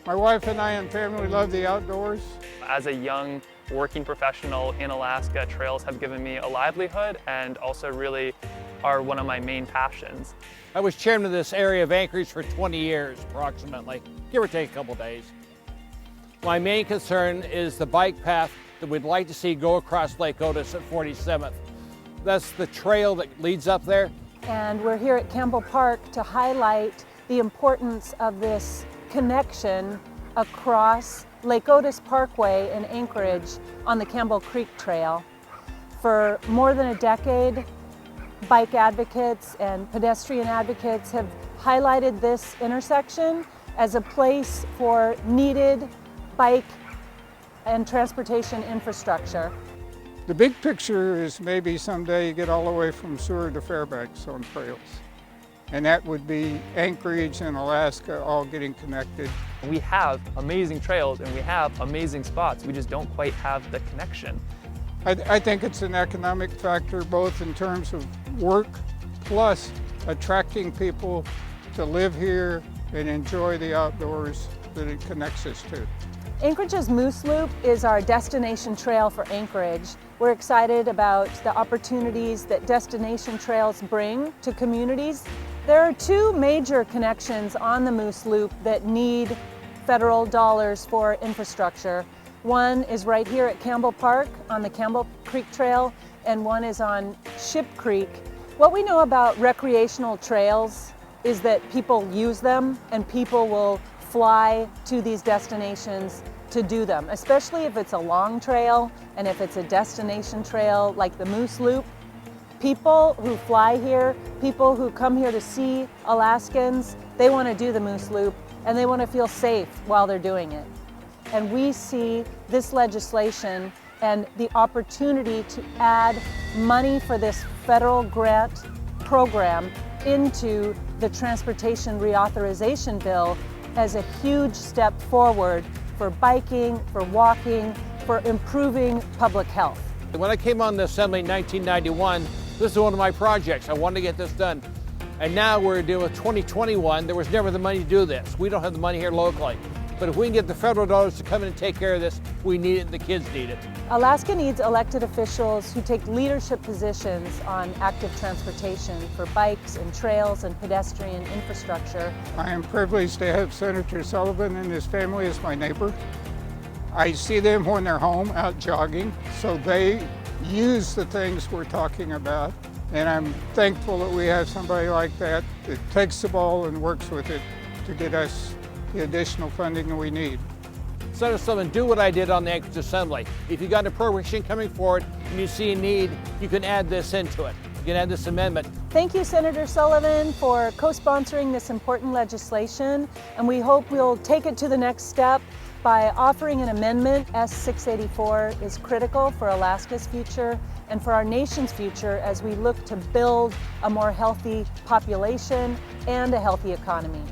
My wife and I and family love the outdoors. As a young working professional in Alaska, trails have given me a livelihood and also really are one of my main passions. I was chairman of this area of Anchorage for 20 years, approximately, give or take a couple days. My main concern is the bike path that we'd like to see go across Lake Otis at 47th. That's the trail that leads up there. And we're here at Campbell Park to highlight the importance of this connection across Lake Otis Parkway in Anchorage on the Campbell Creek Trail. For more than a decade, bike advocates and pedestrian advocates have highlighted this intersection as a place for needed bike and transportation infrastructure. The big picture is maybe someday you get all the way from Seward to Fairbanks on trails. And that would be Anchorage and Alaska all getting connected. We have amazing trails and we have amazing spots. We just don't quite have the connection. I think it's an economic factor, both in terms of work, plus attracting people to live here and enjoy the outdoors that it connects us to. Anchorage's Moose Loop is our destination trail for Anchorage. We're excited about the opportunities that destination trails bring to communities. There are two major connections on the Moose Loop that need federal dollars for infrastructure. One is right here at Campbell Park on the Campbell Creek Trail, and one is on Ship Creek. What we know about recreational trails is that people use them and people will fly to these destinations to do them, especially if it's a long trail and if it's a destination trail like the Moose Loop. People who fly here, people who come here to see Alaskans, they want to do the Moose Loop and they want to feel safe while they're doing it. And we see this legislation and the opportunity to add money for this federal grant program into the Transportation Reauthorization Bill as a huge step forward for biking, for walking, for improving public health. When I came on the Assembly in 1991, this is one of my projects. I wanted to get this done. And now we're dealing with 2021. There was never the money to do this. We don't have the money here locally. But if we can get the federal dollars to come in and take care of this, we need it and the kids need it. Alaska needs elected officials who take leadership positions on active transportation for bikes and trails and pedestrian infrastructure. I am privileged to have Senator Sullivan and his family as my neighbor. I see them when they're home out jogging, so they use the things we're talking about. And I'm thankful that we have somebody like that takes the ball and works with it to get us the additional funding that we need. Senator Sullivan, do what I did on the Anchorage Assembly. If you got an appropriation coming forward and you see a need, you can add this into it. You can add this amendment. Thank you, Senator Sullivan, for co-sponsoring this important legislation, and we hope we'll take it to the next step by offering an amendment. S684 is critical for Alaska's future and for our nation's future as we look to build a more healthy population and a healthy economy.